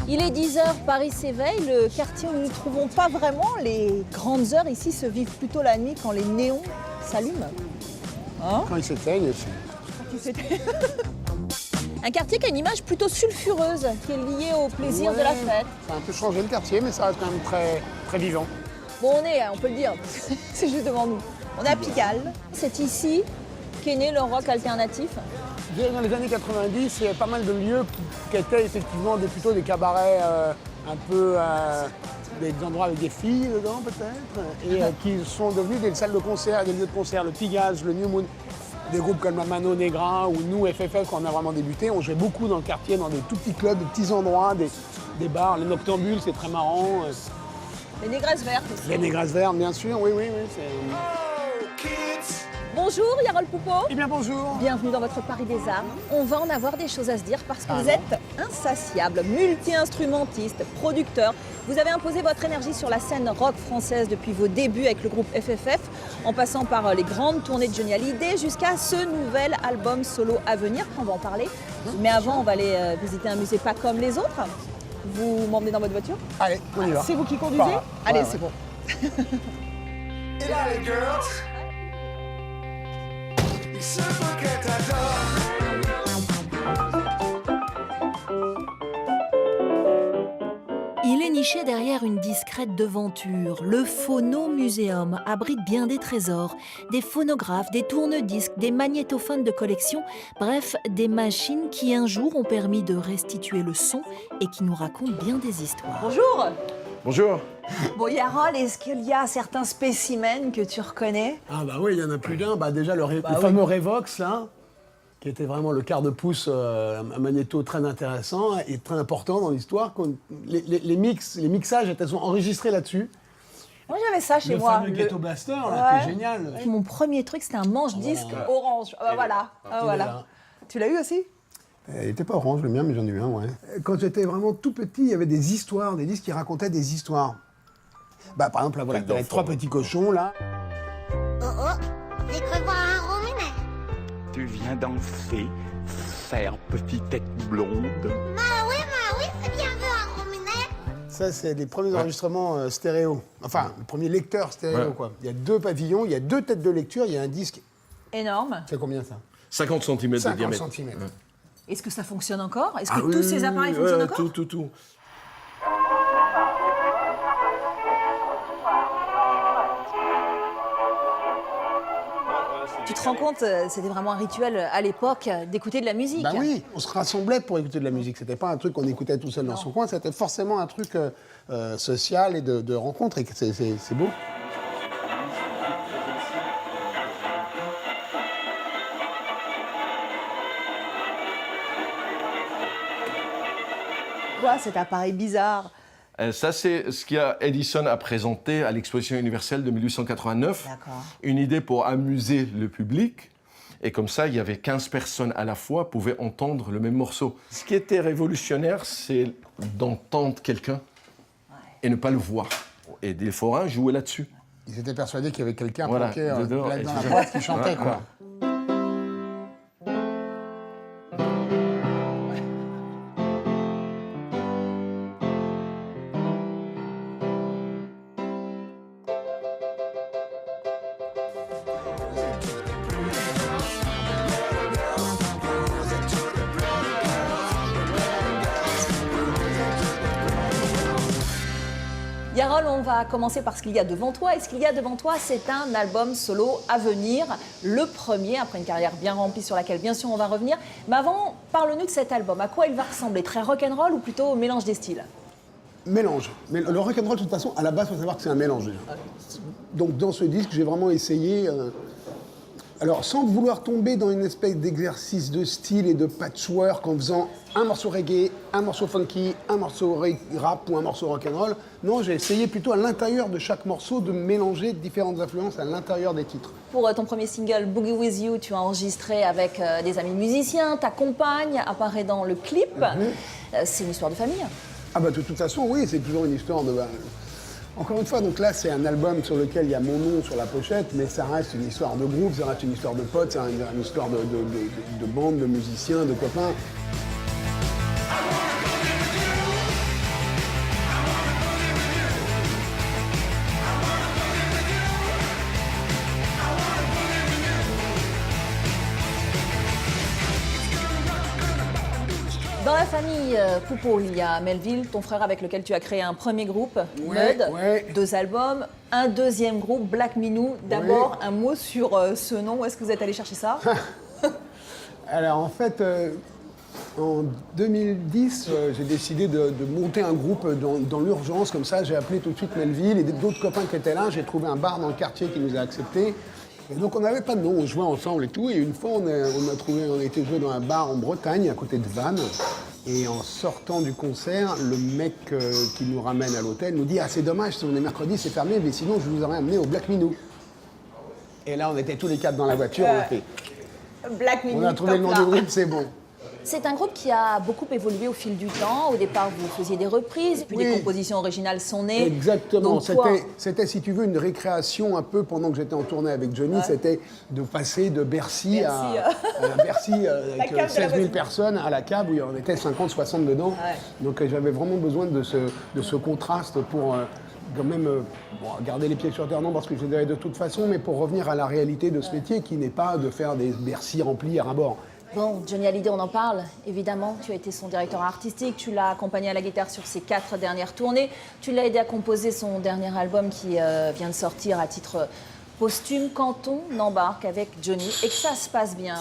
Il est 10h, Paris s'éveille, le quartier où nous ne trouvons pas vraiment les grandes heures ici se vivent plutôt la nuit quand les néons s'allument. Hein? Quand ils s'éteignent aussi. Un quartier qui a une image plutôt sulfureuse, qui est liée au plaisir de la fête. Ça a un peu changé le quartier, mais ça reste quand même très, très vivant. Bon, on peut le dire, c'est juste devant nous. On est à Pigalle. C'est ici qu'est né le rock alternatif. Dans les années 90, il y avait pas mal de lieux qui étaient effectivement plutôt des cabarets un peu des endroits avec des filles dedans peut-être, et qui sont devenus des salles de concert, des lieux de concert, le Pigaz, le New Moon. Des groupes comme la Mano Negra ou nous, FFF, quand on a vraiment débuté, on jouait beaucoup dans le quartier, dans des tout petits clubs, des petits endroits, des bars. Les Noctambules, c'est très marrant. Les Négresses Vertes aussi. Les Négresses Vertes, bien sûr, oui. Bonjour, Yarol Poupeau. Eh bien, bonjour. Bienvenue dans votre Paris des Arts. On va en avoir des choses à se dire parce que vous êtes insatiable, multi-instrumentiste, producteur. Vous avez imposé votre énergie sur la scène rock française depuis vos débuts avec le groupe FFF, en passant par les grandes tournées de Johnny Hallyday jusqu'à ce nouvel album solo à venir. On va en parler. Mais avant, on va aller visiter un musée pas comme les autres. Vous m'emmenez dans votre voiture? Allez, on y va. C'est vous qui conduisez? Allez, c'est bon. Et là, les girls, il se faut qu'elle t'adore. Il est niché derrière une discrète devanture. Le Phono Muséum abrite bien des trésors, des phonographes, des tourne-disques, des magnétophones de collection, bref, des machines qui un jour ont permis de restituer le son et qui nous racontent bien des histoires. Bonjour. Bonjour. Bon, Yarol, est-ce qu'il y a certains spécimens que tu reconnais? Ah bah oui, il y en a plus d'un. Bah déjà le fameux Revox, là, qui était vraiment le quart de pouce, un magnéto très intéressant et très important dans l'histoire. Les mixages sont enregistrés là-dessus. Moi, j'avais ça chez Le moi. fameux Ghetto Blaster, là, qui est génial. Mon premier truc, c'était un manche-disque orange. Voilà. Là. Tu l'as eu aussi? Il n'était pas orange le mien, mais j'en ai eu un, ouais. Quand j'étais vraiment tout petit, il y avait des histoires, des disques qui racontaient des histoires. Bah, par exemple, là, voilà, il y avait 3 petits cochons, là. Oh oh, j'ai cru voir un rominet. Tu viens danser, faire petite tête blonde. Bah oui, c'est bien vu un rominet. Ça, c'est les premiers enregistrements stéréo. Enfin, le premier lecteur stéréo, quoi. Il y a 2 pavillons, il y a 2 têtes de lecture, il y a un disque. Énorme. C'est combien, ça? 50 cm de 50 diamètre. centimètres. Ouais. Est-ce que ça fonctionne encore? Est-ce que Ah tous oui, ces appareils oui, fonctionnent ouais, encore? Tout. Tu te rends compte, c'était vraiment un rituel à l'époque d'écouter de la musique. Bah oui, on se rassemblait pour écouter de la musique. C'était pas un truc qu'on écoutait tout seul dans son coin, c'était forcément un truc social et de rencontre. Et c'est beau. Quoi, cet appareil bizarre? Ça, c'est ce qu'Edison a présenté à l'exposition universelle de 1889. D'accord. Une idée pour amuser le public. Et comme ça, il y avait 15 personnes à la fois pouvaient entendre le même morceau. Ce qui était révolutionnaire, c'est d'entendre quelqu'un et ne pas le voir. Et des forains jouaient là-dessus. Ils étaient persuadés qu'il y avait quelqu'un Voilà, planqué dedans, dans la exactement. boîte qui chantait, quoi. Yarol, on va commencer par ce qu'il y a devant toi. Et ce qu'il y a devant toi, c'est un album solo à venir, le premier, après une carrière bien remplie sur laquelle, bien sûr, on va revenir. Mais avant, parle-nous de cet album. À quoi il va ressembler? Très rock'n'roll ou plutôt au mélange des styles? Mélange. Mais le rock'n'roll, de toute façon, à la base, il faut savoir que c'est un mélange. Donc, dans ce disque, j'ai vraiment essayé... Alors, sans vouloir tomber dans une espèce d'exercice de style et de patchwork en faisant un morceau reggae, un morceau funky, un morceau rap ou un morceau rock'n'roll, non, j'ai essayé plutôt à l'intérieur de chaque morceau de mélanger différentes influences à l'intérieur des titres. Pour ton premier single, Boogie With You, tu as enregistré avec des amis musiciens, ta compagne apparaît dans le clip. C'est une histoire de famille. Ah bah de toute façon, oui, c'est toujours une histoire de... Encore une fois, donc là, c'est un album sur lequel il y a mon nom sur la pochette, mais ça reste une histoire de groupe, ça reste une histoire de potes, ça reste une histoire de bande, de musiciens, de copains. Dans la famille Poupeau, il y a Melville, ton frère avec lequel tu as créé un premier groupe, Ouais, Mud, ouais. 2 albums, un deuxième groupe, Black Minou. D'abord, un mot sur ce nom, où est-ce que vous êtes allé chercher ça? Alors en fait, en 2010, j'ai décidé de monter un groupe dans l'urgence, comme ça j'ai appelé tout de suite Melville et d'autres copains qui étaient là. J'ai trouvé un bar dans le quartier qui nous a acceptés. Et donc on n'avait pas de nom, on jouait ensemble et tout. Et une fois on a été joué dans un bar en Bretagne, à côté de Vannes. Et en sortant du concert, le mec qui nous ramène à l'hôtel nous dit « Ah c'est dommage, si on est mercredi, c'est fermé, mais sinon je vous aurais amené au Black Minou ». Et là on était tous les 4 dans la voiture, on a fait... Black Minou, On a trouvé le nom top du là. groupe, c'est bon. C'est un groupe qui a beaucoup évolué au fil du temps. Au départ, vous faisiez des reprises, puis Oui. des compositions originales sont nées. Exactement. Donc, toi, C'était, si tu veux, une récréation un peu pendant que j'étais en tournée avec Johnny. C'était de passer de Bercy à Bercy avec cave de la 16 000 voisine. personnes à la cave où il y en était 50, 60 dedans. Ouais. Donc j'avais vraiment besoin de ce contraste pour quand même garder les pieds sur terre, non, parce que je les avais de toute façon, mais pour revenir à la réalité de ce métier qui n'est pas de faire des Bercy remplis à ras-bord. bon, Johnny Hallyday, on en parle, évidemment. Tu as été son directeur artistique, tu l'as accompagné à la guitare sur ses 4 dernières tournées. Tu l'as aidé à composer son dernier album qui vient de sortir à titre posthume. Quand on embarque avec Johnny et que ça se passe bien,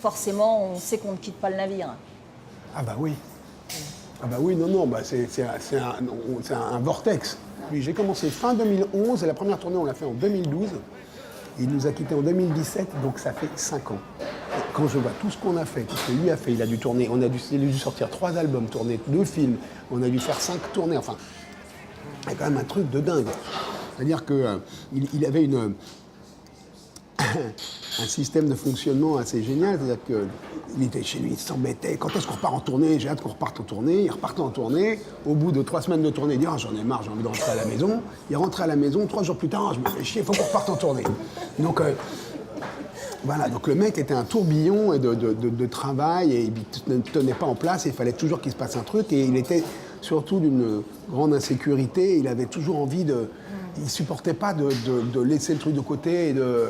forcément, on sait qu'on ne quitte pas le navire. Ah bah oui. Ah bah oui, non, bah c'est un vortex. Oui, j'ai commencé fin 2011 et la première tournée on l'a fait en 2012. Il nous a quittés en 2017, donc ça fait 5 ans. Et quand je vois tout ce qu'on a fait, tout ce que lui a fait, il a dû tourner, il a dû sortir 3 albums, tourner 2 films, on a dû faire 5 tournées, enfin, c'est quand même un truc de dingue. C'est-à-dire qu'il avait un système de fonctionnement assez génial, c'est-à-dire qu'il était chez lui, il s'embêtait. Quand est-ce qu'on repart en tournée? J'ai hâte qu'on reparte en tournée. Il repartait en tournée. Au bout de 3 semaines de tournée, il dit ah, j'en ai marre, j'ai envie de rentrer à la maison. Il rentrait à la maison, 3 jours plus tard, ah, je me fais chier, il faut qu'on reparte en tournée. Donc voilà, donc le mec était un tourbillon de travail et il ne tenait pas en place. Il fallait toujours qu'il se passe un truc et il était surtout d'une grande insécurité. Il avait toujours envie de... Il supportait pas de laisser le truc de côté et de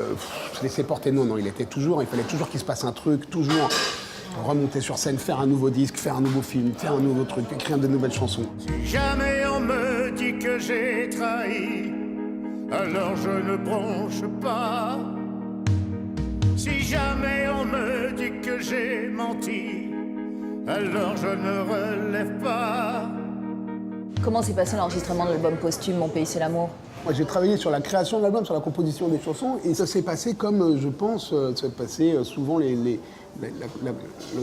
se laisser porter. Non, il fallait toujours qu'il se passe un truc, toujours remonter sur scène, faire un nouveau disque, faire un nouveau film, faire un nouveau truc, écrire de nouvelles chansons. Si jamais on me dit que j'ai trahi, alors je ne bronche pas. Si jamais on me dit que j'ai menti, alors je ne relève pas. Comment s'est passé l'enregistrement de l'album posthume Mon pays c'est l'amour? Moi, j'ai travaillé sur la création de l'album, sur la composition des chansons, et ça s'est passé comme, je pense, s'est passé souvent le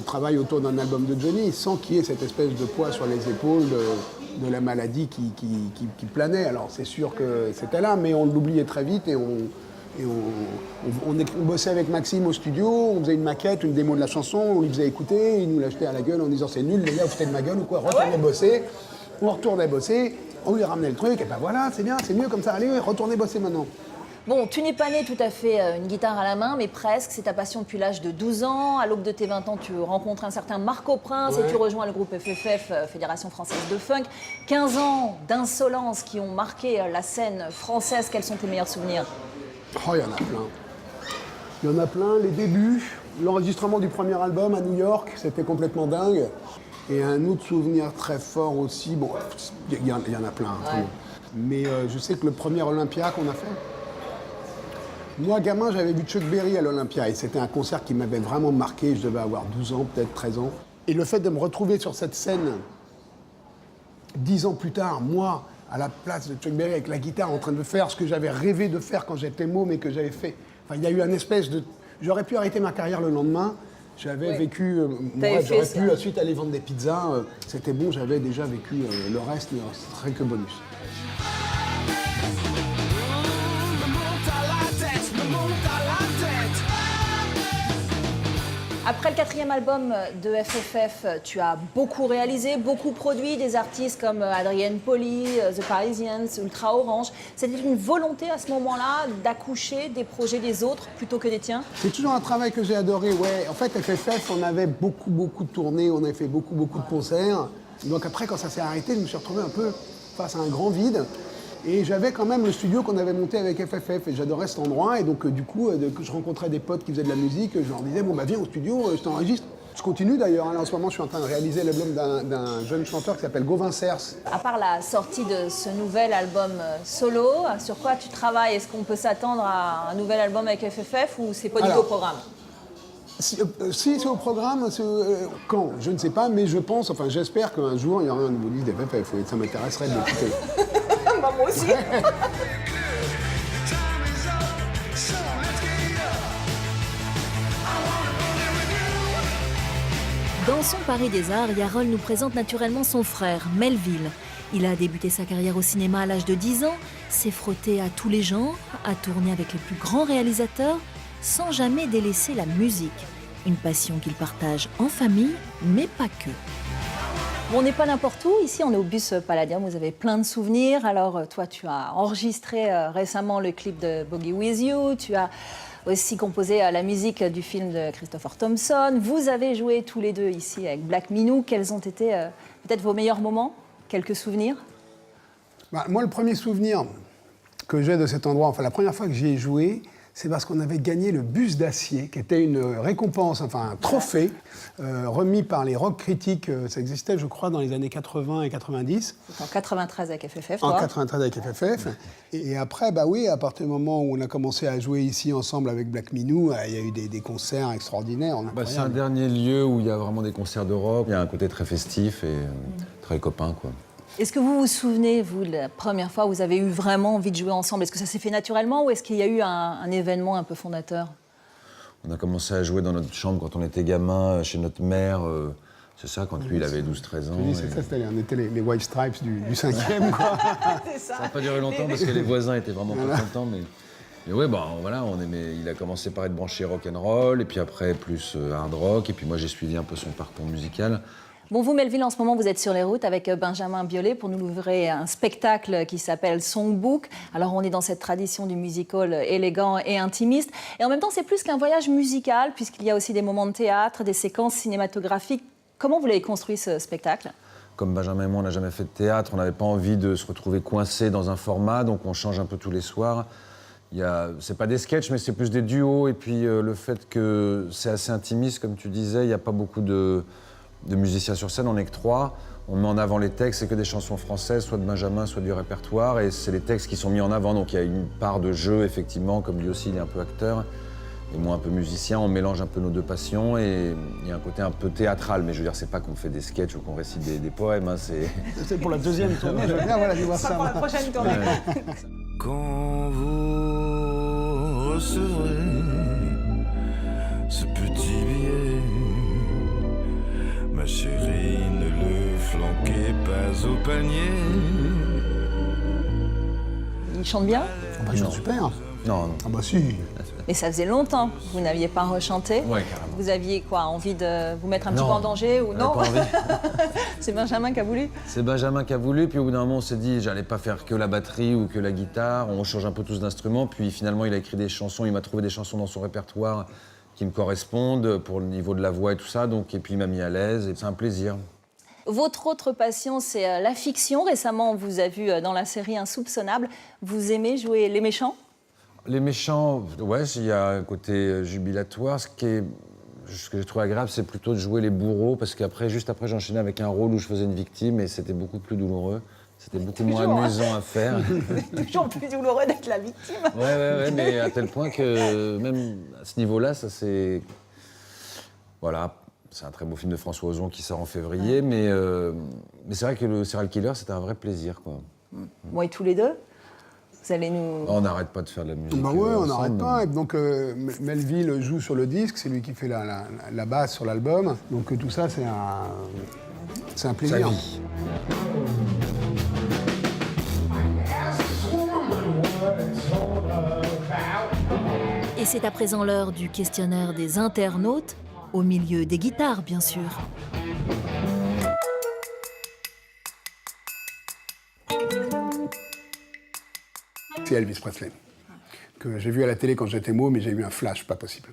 travail autour d'un album de Johnny, sans qu'il y ait cette espèce de poids sur les épaules de la maladie qui planait. Alors, c'est sûr que c'était là, mais on l'oubliait très vite et on bossait avec Maxime au studio, on faisait une maquette, une démo de la chanson, on lui faisait écouter, il nous l'achetait à la gueule en disant c'est nul, les gars, vous foutez de ma gueule ou quoi, retournez bosser. On retournait bosser, on lui ramenait le truc, et ben voilà, c'est bien, c'est mieux comme ça, allez, retournez bosser maintenant. Bon, tu n'es pas né tout à fait une guitare à la main, mais presque. C'est ta passion depuis l'âge de 12 ans. À l'aube de tes 20 ans, tu rencontres un certain Marco Prince et tu rejoins le groupe FFF, Fédération Française de Funk. 15 ans d'insolence qui ont marqué la scène française. Quels sont tes meilleurs souvenirs? Oh, il y en a plein. Il y en a plein, les débuts, l'enregistrement du premier album à New York, c'était complètement dingue. Et un autre souvenir très fort aussi, bon, il y en a plein, vraiment. Mais je sais que le premier Olympia qu'on a fait, moi, gamin, j'avais vu Chuck Berry à l'Olympia et c'était un concert qui m'avait vraiment marqué, je devais avoir 12 ans, peut-être 13 ans. Et le fait de me retrouver sur cette scène, 10 ans plus tard, moi, à la place de Chuck Berry avec la guitare en train de faire ce que j'avais rêvé de faire quand j'étais môme et que j'avais fait. Enfin, il y a eu un espèce de... J'aurais pu arrêter ma carrière le lendemain. J'avais vécu mon rêve, j'aurais pu ensuite aller vendre des pizzas. C'était bon, j'avais déjà vécu le reste, mais ce serait que bonus. Après le 4e album de FFF, tu as beaucoup réalisé, beaucoup produit, des artistes comme Adrienne Poli, The Parisians, Ultra Orange. C'était une volonté à ce moment-là d'accoucher des projets des autres plutôt que des tiens? C'est toujours un travail que j'ai adoré, ouais. En fait, FFF, on avait beaucoup de tournées, on avait fait beaucoup de concerts. Donc après, quand ça s'est arrêté, je me suis retrouvé un peu face à un grand vide. Et j'avais quand même le studio qu'on avait monté avec FFF et j'adorais cet endroit. Et donc, du coup, que je rencontrais des potes qui faisaient de la musique, je leur disais, bon, bah viens au studio, je t'enregistre. Je continue d'ailleurs, hein. Là, en ce moment, je suis en train de réaliser l'album d'un jeune chanteur qui s'appelle Gauvin Cers. À part la sortie de ce nouvel album solo, sur quoi tu travailles? Est-ce qu'on peut s'attendre à un nouvel album avec FFF ou c'est pas du tout au programme? Si c'est au programme, quand? Je ne sais pas, mais je pense, enfin j'espère qu'un jour il y aura un nouveau disque d'FFF. Ça m'intéresserait de l'écouter. Bah, moi aussi. Dans son Paris des Arts, Yarol nous présente naturellement son frère, Melville. Il a débuté sa carrière au cinéma à l'âge de 10 ans, s'est frotté à tous les genres, a tourné avec les plus grands réalisateurs, sans jamais délaisser la musique. Une passion qu'il partage en famille, mais pas que. Bon, on n'est pas n'importe où. Ici, on est au bus Palladium. Vous avez plein de souvenirs. Alors, toi, tu as enregistré récemment le clip de Boogie With You. Tu as aussi composé la musique du film de Christopher Thompson. Vous avez joué tous les deux ici avec Black Minou. Quels ont été peut-être vos meilleurs moments? Quelques souvenirs? Moi, le premier souvenir que j'ai de cet endroit, enfin la première fois que j'y ai joué, c'est parce qu'on avait gagné le bus d'acier, qui était une récompense, enfin un trophée, remis par les rock critiques. Ça existait, je crois, dans les années 80 et 90. C'est en 93 avec FFF, En toi. 93 avec FFF. Et après, bah oui, à partir du moment où on a commencé à jouer ici ensemble avec Black Minou, il y a eu des concerts extraordinaires. C'est un dernier lieu où il y a vraiment des concerts de rock. Il y a un côté très festif et très copain, quoi. Est-ce que vous vous souvenez, vous, de la première fois où vous avez eu vraiment envie de jouer ensemble? Est-ce que ça s'est fait naturellement ou est-ce qu'il y a eu un événement un peu fondateur? On a commencé à jouer dans notre chambre quand on était gamin, chez notre mère. C'est ça, quand lui, il avait 12-13 ans. Oui, c'est ça, on était les White Stripes du 5e, quoi. Ça n'a pas duré longtemps parce que les voisins étaient vraiment pas contents. Mais ouais, voilà, il a commencé par être branché rock'n'roll, et puis après plus hard rock, et puis moi j'ai suivi un peu son parcours musical. Bon, vous, Melville, en ce moment, vous êtes sur les routes avec Benjamin Biolay pour nous livrer un spectacle qui s'appelle Songbook. Alors, on est dans cette tradition du musical élégant et intimiste. Et en même temps, c'est plus qu'un voyage musical, puisqu'il y a aussi des moments de théâtre, des séquences cinématographiques. Comment vous l'avez construit, ce spectacle? Comme Benjamin et moi, on n'a jamais fait de théâtre, on n'avait pas envie de se retrouver coincé dans un format, donc on change un peu tous les soirs. C'est pas des sketchs, mais c'est plus des duos. Et puis le fait que c'est assez intimiste, comme tu disais, il n'y a pas beaucoup de musiciens sur scène, on n'est que 3. On met en avant les textes, c'est que des chansons françaises, soit de Benjamin, soit du répertoire, et c'est les textes qui sont mis en avant, donc il y a une part de jeu, effectivement, comme lui aussi, il est un peu acteur, et moi un peu musicien, on mélange un peu nos deux passions, et il y a un côté un peu théâtral, mais je veux dire, c'est pas qu'on fait des sketchs ou qu'on récite des poèmes, hein, c'est... C'est pour la deuxième tournée, je veux bien voir ça. Pour la prochaine tournée. Quand vous recevrez ce petit billet, ma chérie, ne le flanquez pas au panier. Il chante bien? Ils sont super. Non. Ah bah si. Mais ça faisait longtemps que vous n'aviez pas rechanté. Ouais, carrément. Vous aviez quoi, envie de vous mettre un petit Non. peu en danger ou non? Pas envie. C'est Benjamin qui a voulu. C'est Benjamin qui a voulu, puis au bout d'un moment on s'est dit j'allais pas faire que la batterie ou que la guitare, on change un peu tous d'instruments, puis finalement il a écrit des chansons, il m'a trouvé des chansons dans son répertoire qui me correspondent pour le niveau de la voix et tout ça, donc, et puis il m'a mis à l'aise, et c'est un plaisir. Votre autre passion, c'est la fiction. Récemment, on vous a vu dans la série Insoupçonnable. Vous aimez jouer les méchants? Les méchants, ouais, il y a un côté jubilatoire, ce que j'ai trouvé agréable, c'est plutôt de jouer les bourreaux, parce qu'après, juste après, j'enchaînais avec un rôle où je faisais une victime, et c'était beaucoup plus douloureux. C'était beaucoup moins amusant à faire. C'est toujours plus douloureux d'être la victime. Ouais, mais à tel point que même à ce niveau-là, ça c'est... Voilà, c'est un très beau film de François Ozon qui sort en février, mais c'est vrai que le serial killer, c'était un vrai plaisir, quoi. Moi et tous les deux, vous allez nous... On n'arrête pas de faire de la musique. Bah ouais, on ensemble. n'arrête pas. Et donc Melville joue sur le disque, c'est lui qui fait la basse sur l'album. Donc tout ça, c'est un plaisir. Sa vie. Et c'est à présent l'heure du questionnaire des internautes, au milieu des guitares, bien sûr. C'est Elvis Presley, que j'ai vu à la télé quand j'étais môme, mais j'ai eu un flash, pas possible.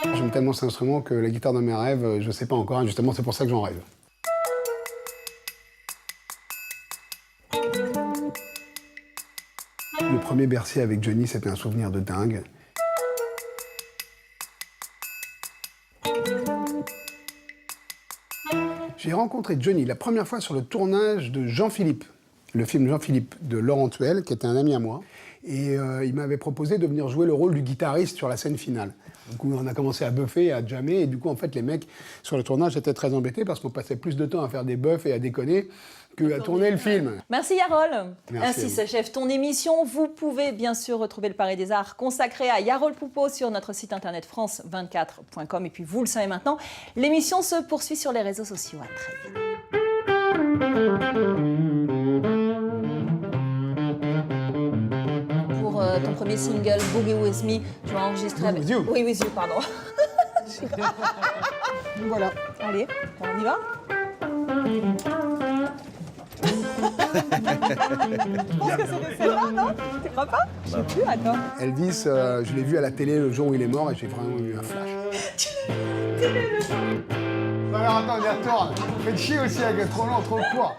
J'aime tellement cet instrument que la guitare de mes rêves, je ne sais pas encore, justement c'est pour ça que j'en rêve. Le premier Bercy avec Johnny, c'était un souvenir de dingue. J'ai rencontré Johnny la première fois sur le tournage de Jean-Philippe, le film Jean-Philippe de Laurent Tuel, qui était un ami à moi. Et il m'avait proposé de venir jouer le rôle du guitariste sur la scène finale. Du coup, on a commencé à buffer, à jammer. Et du coup, en fait, les mecs sur le tournage étaient très embêtés parce qu'on passait plus de temps à faire des buffs et à déconner qu'à tourner le film. Merci Yarol. Merci à Ainsi s'achève ton émission. Vous pouvez bien sûr retrouver le Palais des Arts consacré à Yarol Poupeau sur notre site internet france24.com. Et puis vous le savez maintenant, l'émission se poursuit sur les réseaux sociaux. À très vite. Pour ton premier single, Boogie With Me, tu vas enregistrer avec... With You. Oui, With You, pardon. Voilà. Allez, on y va. Je pense que c'était celle-là, non? Tu crois pas? Je sais plus, attends. Elvis, je l'ai vu à la télé le jour où il est mort et j'ai vraiment eu un flash. Non, alors attends, on y retourne. Faites chier aussi avec trop long, trop court.